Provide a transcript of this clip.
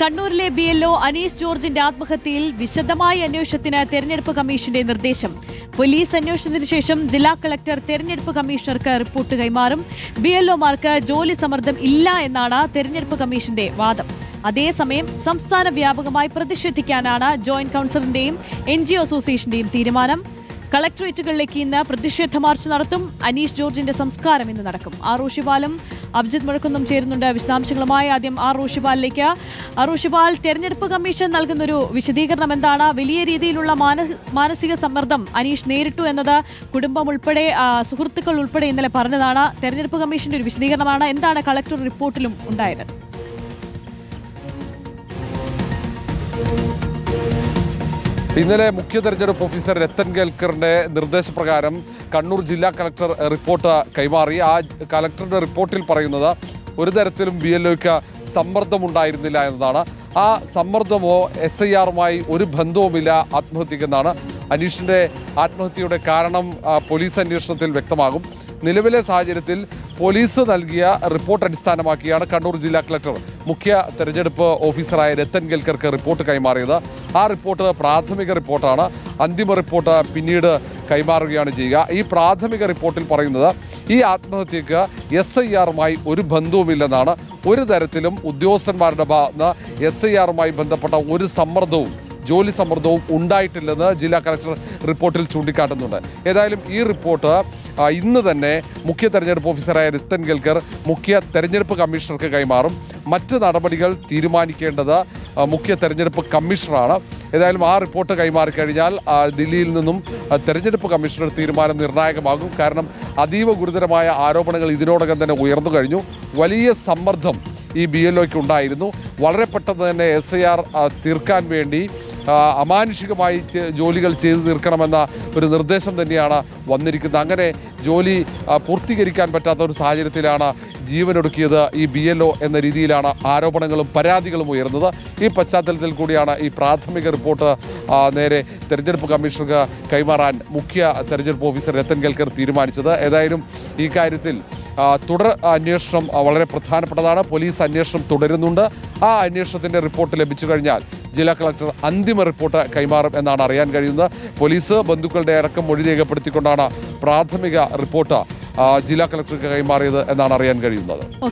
കണ്ണൂരിലെ BLO അനീഷ് ജോർജിന്റെ ആത്മഹത്യയിൽ വിശദമായ അന്വേഷണത്തിന് തെരഞ്ഞെടുപ്പ് കമ്മീഷന്റെ നിർദ്ദേശം. പോലീസ് അന്വേഷണത്തിന് ശേഷം ജില്ലാ കളക്ടർ തെരഞ്ഞെടുപ്പ് കമ്മീഷണർക്ക് റിപ്പോർട്ട് കൈമാറും. BLOമാർക്ക് ജോലി സമ്മർദ്ദം ഇല്ല എന്നാണ് തെരഞ്ഞെടുപ്പ് കമ്മീഷന്റെ വാദം. അതേസമയം സംസ്ഥാന വ്യാപകമായി പ്രതിഷേധിക്കാനാണ് ജോയിന്റ് കൌൺസിലിന്റെയും NGO അസോസിയേഷന്റെയും തീരുമാനം. കളക്ടറേറ്റുകളിലേക്ക് ഇന്ന് പ്രതിഷേധ മാർച്ച് നടത്തും. അനീഷ് ജോർജിന്റെ സംസ്കാരം ഇന്ന് നടക്കും. റോഷിപാലും അഭിജിത്ത് മുഴക്കുന്നും ചേരുന്നുണ്ട് വിശദാംശങ്ങളുമായി. ആദ്യം റോഷിപാലിലേക്ക്. റോഷിപാൽ, തെരഞ്ഞെടുപ്പ് കമ്മീഷൻ നൽകുന്നൊരു വിശദീകരണം എന്താണ്? വലിയ രീതിയിലുള്ള മാനസിക സമ്മർദ്ദം അനീഷ് നേരിട്ടു എന്നത് കുടുംബം ഉൾപ്പെടെ സുഹൃത്തുക്കൾ ഉൾപ്പെടെ ഇന്നലെ പറഞ്ഞതാണ്. തെരഞ്ഞെടുപ്പ് കമ്മീഷന്റെ ഒരു വിശദീകരണമാണ്. എന്താണ് കളക്ടർ റിപ്പോർട്ടിലും ഉണ്ടായത്? ഇന്നലെ മുഖ്യ തെരഞ്ഞെടുപ്പ് ഓഫീസർ രത്തൻ കേൽക്കറിന്റെ നിർദ്ദേശപ്രകാരം കണ്ണൂർ ജില്ലാ കളക്ടർ റിപ്പോർട്ട് കൈമാറി. ആ കളക്ടറുടെ റിപ്പോർട്ടിൽ പറയുന്നത് ഒരു തരത്തിലും BLOയ്ക്ക് സമ്മർദ്ദമുണ്ടായിരുന്നില്ല എന്നതാണ്. ആ സമ്മർദ്ദമോ SIRമായി ഒരു ബന്ധവുമില്ല ആത്മഹത്യക്കെന്നാണ്. അനീഷിന്റെ ആത്മഹത്യയുടെ കാരണം പോലീസ് അന്വേഷണത്തിൽ വ്യക്തമാകും. നിലവിലെ സാഹചര്യത്തിൽ പോലീസ് നൽകിയ റിപ്പോർട്ട് അടിസ്ഥാനമാക്കിയാണ് കണ്ണൂർ ജില്ലാ കളക്ടർ മുഖ്യ തെരഞ്ഞെടുപ്പ് ഓഫീസറായ രത്തൻ കേൽക്കർക്ക് റിപ്പോർട്ട് കൈമാറിയത്. ആ റിപ്പോർട്ട് പ്രാഥമിക റിപ്പോർട്ടാണ്. അന്തിമ റിപ്പോർട്ട് പിന്നീട് കൈമാറുകയാണ് ചെയ്യുക. ഈ പ്രാഥമിക റിപ്പോർട്ടിൽ പറയുന്നത് ഈ ആത്മഹത്യക്ക് SIRമായി ഒരു ബന്ധവുമില്ലെന്നാണ്. ഒരു തരത്തിലും ഉദ്യോഗസ്ഥന്മാരുടെ ഭാഗത്ത് SIRമായി ബന്ധപ്പെട്ട ഒരു സമ്മർദ്ദവും ജോലി സമ്മർദ്ദവും ഉണ്ടായിട്ടില്ലെന്ന് ജില്ലാ കളക്ടർ റിപ്പോർട്ടിൽ ചൂണ്ടിക്കാട്ടുന്നുണ്ട്. ഏതായാലും ഈ റിപ്പോർട്ട് ഇന്ന് തന്നെ മുഖ്യ തെരഞ്ഞെടുപ്പ് ഓഫീസറായ രത്തൻ കേൽക്കർ മുഖ്യ തെരഞ്ഞെടുപ്പ് കമ്മീഷണർക്ക് കൈമാറും. മറ്റ് നടപടികൾ തീരുമാനിക്കേണ്ടത് മുഖ്യ തെരഞ്ഞെടുപ്പ് കമ്മീഷണറാണ്. ഏതായാലും ആ റിപ്പോർട്ട് കൈമാറിക്കഴിഞ്ഞാൽ ദില്ലിയിൽ നിന്നും തെരഞ്ഞെടുപ്പ് കമ്മീഷണർ തീരുമാനം നിർണായകമാകും. കാരണം അതീവ ഗുരുതരമായ ആരോപണങ്ങൾ ഇതിനോടകം തന്നെ ഉയർന്നു കഴിഞ്ഞു. വലിയ സമ്മർദ്ദം ഈ BLOയ്ക്ക് ഉണ്ടായിരുന്നു. വളരെ പെട്ടെന്ന് തന്നെ SIR തീർക്കാൻ വേണ്ടി അമാനുഷികമായി ജോലികൾ ചെയ്തു തീർക്കണമെന്ന ഒരു നിർദ്ദേശം തന്നെയാണ് വന്നിരിക്കുന്നത്. അങ്ങനെ ജോലി പൂർത്തീകരിക്കാൻ പറ്റാത്ത ഒരു സാഹചര്യത്തിലാണ് ജീവനൊടുക്കിയത് ഈ BLO എന്ന രീതിയിലാണ് ആരോപണങ്ങളും പരാതികളും ഉയർന്നത്. ഈ പശ്ചാത്തലത്തിൽ കൂടിയാണ് ഈ പ്രാഥമിക റിപ്പോർട്ട് നേരെ തെരഞ്ഞെടുപ്പ് കമ്മീഷണർക്ക് കൈമാറാൻ മുഖ്യ തെരഞ്ഞെടുപ്പ് ഓഫീസർ രത്തൻ കേൽക്കർ തീരുമാനിച്ചത്. ഏതായാലും ഈ കാര്യത്തിൽ തുടർ അന്വേഷണം വളരെ പ്രധാനപ്പെട്ടതാണ്. പോലീസ് അന്വേഷണം തുടരുന്നുണ്ട്. ആ അന്വേഷണത്തിന്റെ റിപ്പോർട്ട് ലഭിച്ചു കഴിഞ്ഞാൽ ജില്ലാ കളക്ടർ അന്തിമ റിപ്പോർട്ട് കൈമാറും എന്നാണ് അറിയാൻ കഴിയുന്നത്. പോലീസ് ബന്ധുക്കളുടെ അടക്കം മൊഴി രേഖപ്പെടുത്തിക്കൊണ്ടാണ് പ്രാഥമിക റിപ്പോർട്ട് ജില്ലാ കളക്ടർക്ക് കൈമാറിയത് എന്നാണ് അറിയാൻ കഴിയുന്നത്.